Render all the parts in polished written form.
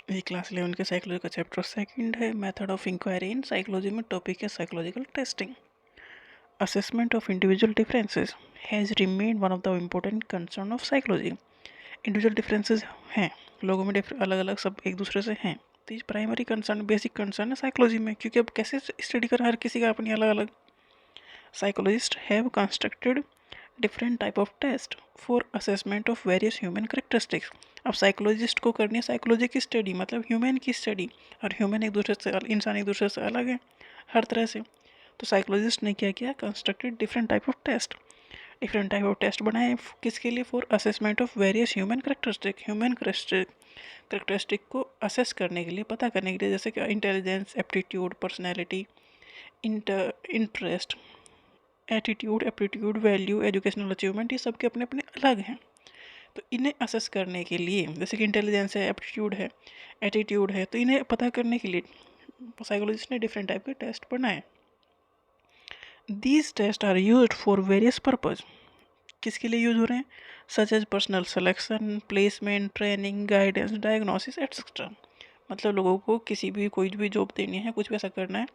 ये क्लास 11 के साइकोलॉजी का चैप्टर सेकंड है। Method of inquiry in psychology में टॉपिक है psychological testing. Assessment of individual differences has remain one of the important concern of psychology. Individual differences हैं, लोगों में अलग अलग सब एक दूसरे से हैं, तो ये प्राइमरी कंसर्न बेसिक कंसर्न है साइकोलॉजी में, क्योंकि अब कैसे स्टडी कर हर किसी का अपनी अलग अलग। Psychologist have constructed different type of test for assessment of various human characteristics. अब साइकोलॉजिस्ट को करनी है साइकोलॉजी की स्टडी, मतलब ह्यूमन की स्टडी, और ह्यूमन एक दूसरे से इंसान एक दूसरे से अलग है हर तरह से। तो साइकोलॉजिस्ट ने क्या किया, constructed different type of test बनाए किसके लिए, for assessment of various human characteristic को असेस करने के लिए, पता करने के लिए, जैसे कि intelligence, aptitude, personality, interest, attitude, aptitude, value, educational achievement, ये सब के अपने अपने अलग हैं। तो इन्हें असेस करने के लिए, जैसे कि इंटेलिजेंस है, एप्टीट्यूड है, एटीट्यूड है, तो इन्हें पता करने के लिए साइकोलॉजिस्ट ने डिफरेंट टाइप के टेस्ट बनाए। These test are used for various purpose. किसके लिए यूज हो रहे हैं, such as personnel selection, placement, training, guidance, diagnosis etcetera. मतलब लोगों को किसी भी कोई भी जॉब देनी है, कुछ भी ऐसा करना है,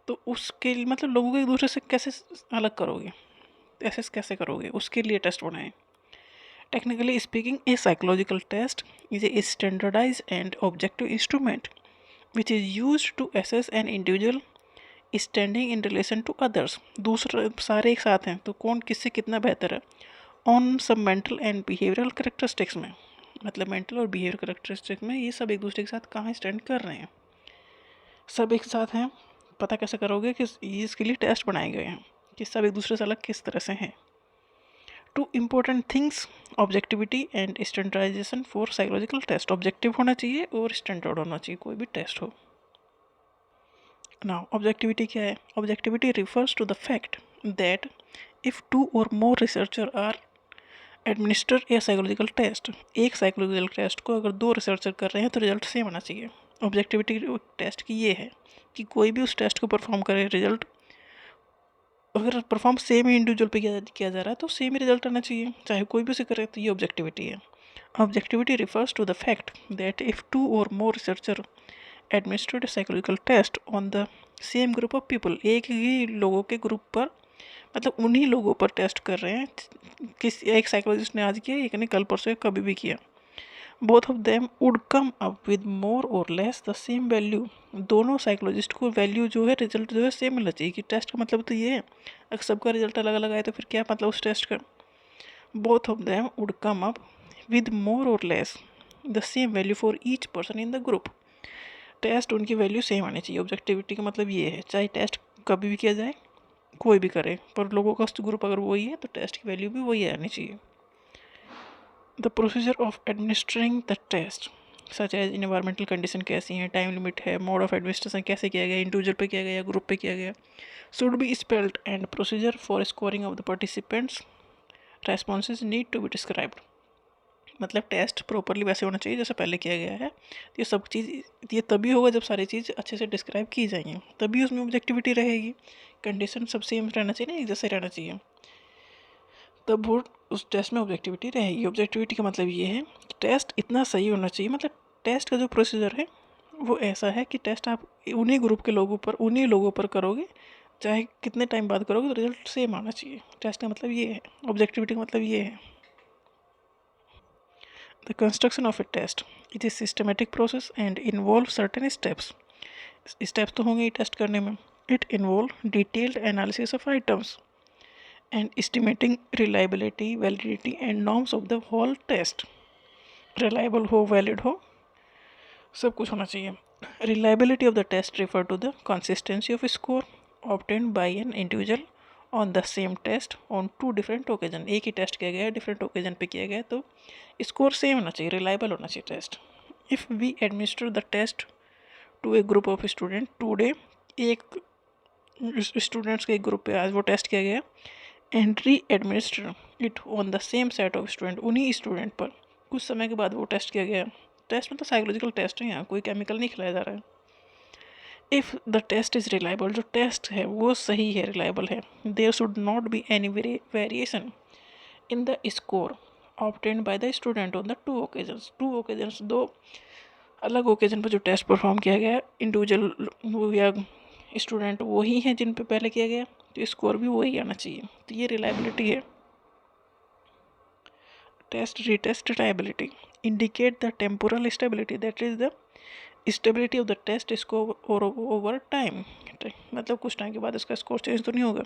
तो उसके लिए मतलब लोगों को एक दूसरे से कैसे अलग करोगे, एसेस कैसे करोगे, उसके लिए टेस्ट बनाए। Technically speaking, a psychological test is a standardise and objective instrument which is use to assess an individual standing in relation to others. दूसरे सारे एक साथ हैं, तो कौन किससे कितना बेहतर है, ऑन सब मेंटल एंड बिहेवियरल करेक्टरिस्टिक्स में, मतलब मेंटल और बिहेवियर करेक्टरिस्टिक्स में ये सब एक दूसरे के साथ कहाँ स्टैंड कर रहे हैं, सब एक साथ हैं। पता कैसे करोगे कि इसके लिए टेस्ट बनाए गए हैं कि सब एक दूसरे से अलग किस तरह से हैं। Two important things, objectivity and standardisation for psychological test. Objective होना चाहिए और स्टैंडर्ड होना चाहिए कोई भी टेस्ट हो। नाउ ऑब्जेक्टिविटी क्या है, objectivity refers to the fact that if two or more researcher are administer a psychological test, एक साइकोलॉजिकल टेस्ट को अगर दो रिसर्चर कर रहे हैं तो रिजल्ट सेम आना चाहिए। ऑब्जेक्टिविटी टेस्ट की ये है कि कोई भी उस टेस्ट को परफॉर्म करे, रिजल्ट अगर परफॉर्म सेम ही इंडिविजुअल पे किया जा रहा है तो सेम ही रिजल्ट आना चाहिए, चाहे कोई भी उसे करे, तो ये ऑब्जेक्टिविटी है। Objectivity refers to the fact that if two or more researcher administered psychological test on the same group of people, एक ही लोगों के ग्रुप पर, मतलब उन्हीं लोगों पर टेस्ट कर रहे हैं, किस एक साइकोलॉजिस्ट ने आज किया, एक ने कल परसों या कभी भी किया, both of them would come up with more or less the same value. दोनों साइकोलॉजिस्ट को वैल्यू जो है, रिजल्ट जो है सेम मिलना चाहिए। कि टेस्ट का मतलब तो ये है, अगर सबका रिजल्ट अलग अलग आए तो फिर क्या मतलब उस टेस्ट का। Both of them would come up with more or less the same value for each person in the group. Test उनकी वैल्यू सेम आनी चाहिए। ऑब्जेक्टिविटी का मतलब ये है, चाहे टेस्ट कभी भी किया जाए, कोई भी करे, पर लोगों का ग्रुप अगर वही है तो टेस्ट की वैल्यू भी वही आनी चाहिए। The procedure of administering the test such as environmental condition कैसी हैं, टाइम लिमिट है, मोड ऑफ एडमिनिस्ट्रेशन कैसे किया गया, इंडिविजुअल पे किया गया, ग्रुप पे किया गया, should be spelled and procedure for scoring of the participants responses need to be described. मतलब टेस्ट प्रॉपरली वैसे होना चाहिए जैसे पहले किया गया है। ये सब चीज़, ये तभी होगा जब सारी चीज़ अच्छे से डिस्क्राइब की जाएंगी, तभी उसमें ऑब्जेक्टिविटी रहेगी। कंडीशन सब सेम रहना चाहिए ना, एक जैसे रहना चाहिए, तब वो उस टेस्ट में ऑब्जेक्टिविटी रहेगी। ऑब्जेक्टिविटी का मतलब ये है कि टेस्ट इतना सही होना चाहिए, मतलब टेस्ट का जो प्रोसीजर है वो ऐसा है कि टेस्ट आप उन्हीं ग्रुप के लोगों पर, उन्हीं लोगों पर करोगे, चाहे कितने टाइम बाद करोगे, तो रिजल्ट सेम आना चाहिए। टेस्ट का मतलब ये है, ऑब्जेक्टिविटी का मतलब ये है। The construction of a test it is systematic process and involve certain steps. Steps तो होंगे ही टेस्ट करने में। It involve detailed analysis of items and estimating reliability, validity and norms of the whole test। reliable हो, valid हो, सब कुछ होना चाहिए। reliability of the test refer to the consistency of score obtained by an individual on the same test on two different occasion। एक ही test किया गया है, डिफरेंट ओकेजन पे किया गया है, तो स्कोर सेम होना चाहिए, रिलायबल होना चाहिए test. If we administer the test to a group of student today, एक स्टूडेंट्स के एक ग्रुप पे आज वो टेस्ट किया गया, and re administer it on the same set of student, उन्हीं स्टूडेंट पर कुछ समय के बाद वो टेस्ट किया गया। टेस्ट में तो साइकोलॉजिकल टेस्ट है, यहाँ कोई केमिकल नहीं खिलाया जा रहा है। If the test is reliable, जो टेस्ट है वो सही है, रिलायबल है, there should not be any variation in the score obtained by the student on the two occasions. Two occasions, दो अलग ओकेजन पर जो टेस्ट परफॉर्म किया गया इंडिविजुअल या स्टूडेंट वही हैं जिन पे पहले किया गया, तो स्कोर भी वही आना चाहिए। तो ये रिलायबिलिटी है। Test retest reliability indicate the temporal stability, that is the stability of the test score और ओवर टाइम, मतलब कुछ टाइम के बाद इसका स्कोर चेंज तो नहीं होगा।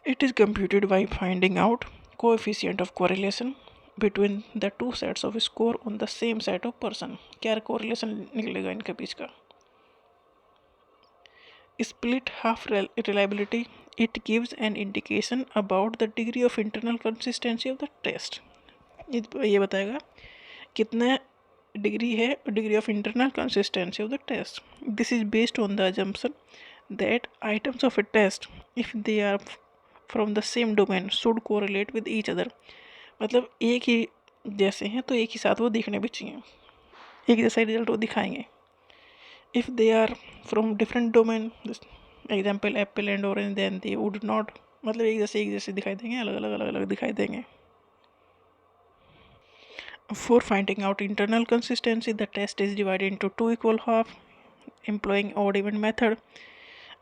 It is computed by finding out coefficient of correlation between the two sets off score on the same set of person. क्या कोरिलेशन निकलेगा इनके बीच का। Split half reliability, it gives an indication about the degree of internal consistency of the test। ये बताएगा कितना degree है degree of internal consistency of the test. This is based on the assumption that items of a test if they are from the same domain should correlate with each other, मतलब एक ही जैसे हैं तो एक ही साथ वो दिखने भी चाहिए, एक जैसा रिजल्ट वो दिखाएंगे। If they are from different domain, example apple and orange, then they would not, मतलब एक जैसे दिखाई देंगे, अलग अलग दिखाई देंगे। For finding out internal consistency, the test is divided into two equal half, employing odd even method।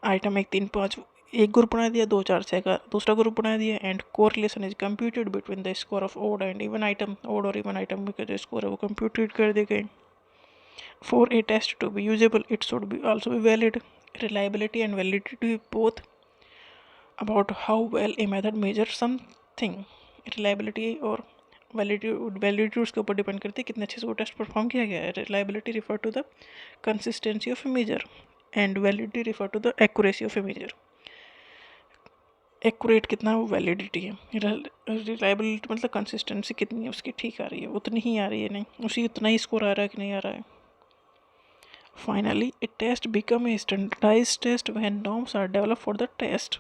Item 1 3 5 एक ग्रुप बना दिया, 2 4 6 का दूसरा ग्रुप बना दिया, and correlation is computed between the score of odd and even item. Odd और even item का जो स्कोर है वो कंप्यूटेड कर दिए गए। For a test to be usable, it should be also be valid। Reliability and validity to be both about how well a method measures something। Reliability और validity उसके ऊपर डिपेंड करती है कितने अच्छे से वो टेस्ट परफॉर्म किया गया है। Reliability refer to the consistency of a measure and validity refer to the accuracy of a measure. Accurate कितना वो वैलिडिटी है, रिलायबिलिटी मतलब कंसिस्टेंसी कितनी है उसकी, ठीक आ रही है, उतनी ही आ रही है, नहीं उसी उतना ही स्कोर आ रहा है कि नहीं आ रहा है। Finally, a test becomes a standardized test when norms are developed for the test।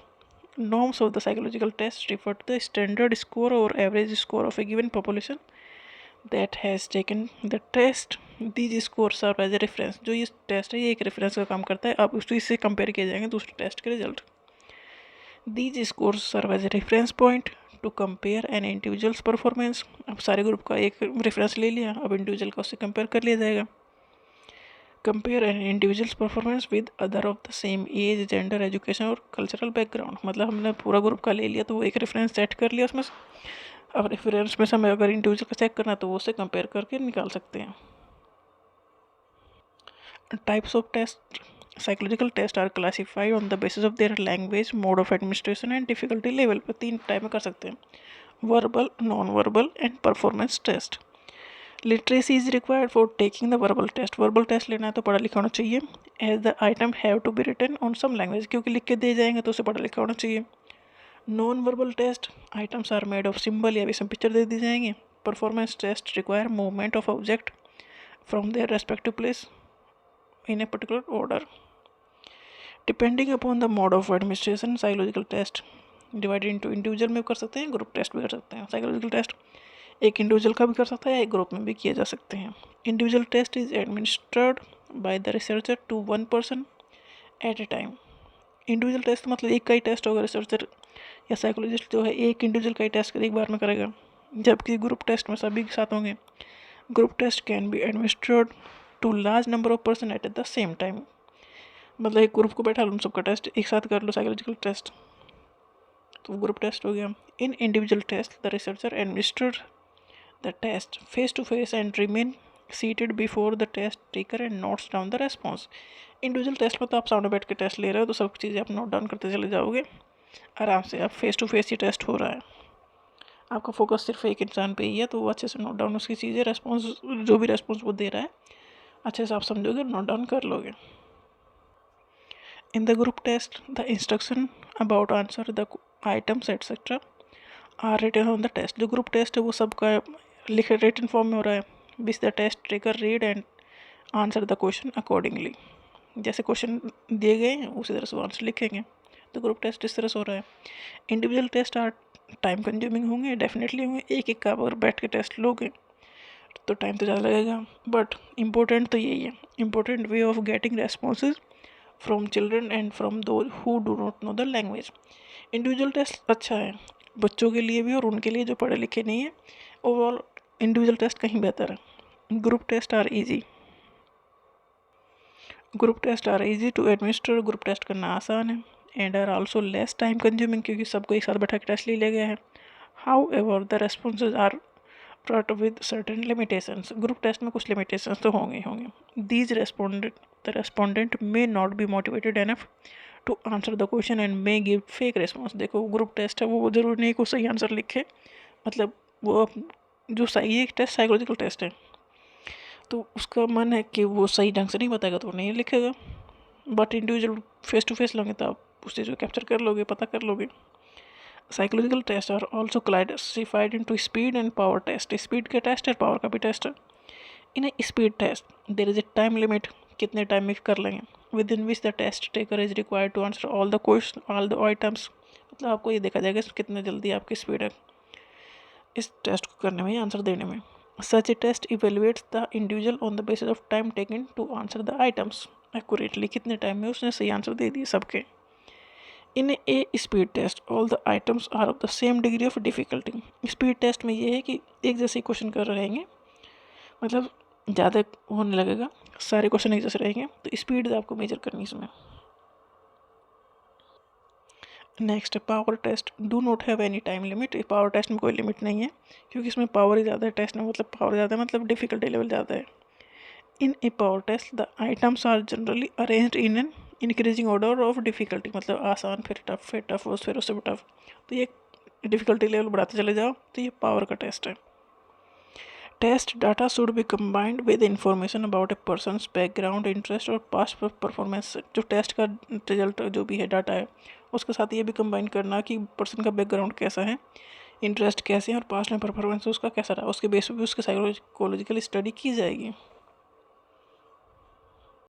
Norms of the psychological test refer to the standard score or average score of a given population that has taken the test। These scores serve as a reference। जो ये test है ये एक reference का काम करता है, अब उसको इससे कंपेयर किए जाएंगे दूसरे टेस्ट के result. These scores serve as a reference point to compare an individual's performance। अब सारे ग्रुप का एक रेफरेंस ले लिया, अब इंडिविजुअल का उससे कंपेयर कर लिया जाएगा। Compare an individual's performance with other of the same age gender education और कल्चरल बैकग्राउंड, मतलब हमने पूरा ग्रुप का ले लिया तो वो एक रेफरेंस सेट कर लिया उसमें से, अब रेफरेंस में से हमें अगर इंडिविजुअल का चेक करना तो वो उससे कंपेयर करके निकाल सकते हैं। Types of test psychological test are classified on the basis of their language, mode of administration and difficulty level पर 3 टाइप में कर सकते हैं, verbal, non verbal and performance test. Literacy is required for taking the verbal test. Verbal test लेना है तो पढ़ा लिखा होना चाहिए। As the item have to be written on some language, क्योंकि लिख के दे जाएंगे तो उसे पढ़ा लिखा होना चाहिए। Non verbal test items are made of symbol या भी सब पिक्चर दे दी जाएंगे। Performance test require movement of object from their respective place in a particular order. Depending upon the mode of administration psychological test divided into individual में कर सकते हैं, ग्रुप टेस्ट भी कर सकते हैं। साइकोलॉजिकल टेस्ट एक इंडिविजुअल का भी कर सकता है, एक ग्रुप में भी किए जा सकते हैं। Individual test is administered by the researcher to 1 person at a time. Individual test मतलब एक का ही टेस्ट होगा, रिसर्चर या साइकोलॉजिस्ट जो है एक इंडिविजुअल का ही टेस्ट एक बार में करेगा, जबकि ग्रुप टेस्ट में सभी के साथ होंगे। Group test can be administered to large number of person at the same time, मतलब एक ग्रुप को बैठा लो उन सबका टेस्ट एक साथ कर लो साइकोलॉजिकल टेस्ट, तो ग्रुप टेस्ट हो गया। In individual test the researcher administered the test face to face and remain seated before the test taker and notes down the response। Individual test में तो आप सामने बैठ के टेस्ट ले रहे हो तो सब चीज़ें आप नोट डाउन करते चले जाओगे आराम से। आप फेस टू फेस ही टेस्ट हो रहा है, आपका फोकस सिर्फ एक इंसान पे ही है, तो वो अच्छे से नोट डाउन उसकी चीज़ें रेस्पॉन्स जो भी रेस्पॉन्स वो दे रहा है अच्छे से आप समझोगे, नोट डाउन कर लोगे। In the group test the instruction about answer the items etcetera are written on the test. जो ग्रुप टेस्ट है वो सबका लिखे रिटन फॉर्म में हो रहा है। Which the test taker read and answer the question accordingly, जैसे क्वेश्चन दिए गए हैं उसी तरह से आंसर लिखेंगे, तो ग्रुप टेस्ट इस तरह से हो रहा है। Individual test are time consuming होंगे, डेफिनेटली होंगे, एक का अगर बैठ के टेस्ट लोगे तो टाइम तो ज़्यादा लगेगा, बट इम्पोर्टेंट तो यही है, important way of getting responses from children and from those who do not know the language. Individual test अच्छा है बच्चों के लिए भी और उनके लिए जो पढ़े लिखे नहीं है, ओवरऑल इंडिविजुअल टेस्ट कहीं बेहतर है। Group test are easy. Group test are easy to administer. Group test करना आसान है and are also less time consuming, क्योंकि सबको एक साथ बैठा के टेस्ट ले लिया गया है। However the responses are fraught with certain limitations. Group test में कुछ लिमिटेशंस तो होंगे। These respondent may not be motivated enough to answer the question and may give fake response. देखो ग्रुप टेस्ट है, वो जरूरी नहीं कि सही आंसर लिखे, मतलब वो जो सही एक टेस्ट साइकोलॉजिकल टेस्ट है, तो उसका मन है कि वो सही ढंग से नहीं बताएगा तो नहीं लिखेगा। But individual face to face लोगे तो आप उस चीज़ को कैप्चर कर लोगे, पता कर लोगे। Psychological test are also classified into speed and power test. Speed का टेस्ट है, पावर का भी टेस्ट है। In a speed test there is a time limit, कितने टाइम में कर लेंगे, within which the test taker is required to answer all the question all the items. मतलब आपको ये देखा जाएगा कितने जल्दी आपकी स्पीड है इस टेस्ट को करने में, आंसर देने में। Such a test evaluates the individual on the basis of time taken to answer the items accurately. कितने टाइम में उसने सही आंसर दे दिए सबके। In a speed test all the items are of the same degree of difficulty. Speed test में ये है कि एक जैसे क्वेश्चन कर रहेंगे, मतलब ज़्यादा होने लगेगा, सारे क्वेश्चन एक जैसे रहेंगे, तो स्पीड आपको मेजर करनी इसमें। Next power test do not have any time limit. Power test में कोई लिमिट नहीं है, क्योंकि इसमें पावर ही ज़्यादा है। टेस्ट में मतलब पावर ज़्यादा है, मतलब डिफ़िकल्टी लेवल ज़्यादा है। In a power test the items are generally arranged in an increasing order of difficulty, मतलब आसान फिर टफ फिर उससे भी टफ, तो ये डिफ़िकल्टी लेवल बढ़ाते चले जाओ, तो ये पावर का टेस्ट है। Test data should be combined with information about a person's background, interest और पास्ट परफॉर्मेंस। जो टेस्ट का रिजल्ट जो भी है, डाटा है, उसके साथ ये भी कंबाइन करना कि पर्सन का बैकग्राउंड कैसा है, इंटरेस्ट कैसे हैं और पास्ट में परफॉर्मेंस उसका कैसा रहा, उसके बेस पे उसकी साइकोलॉजिकल स्टडी की जाएगी।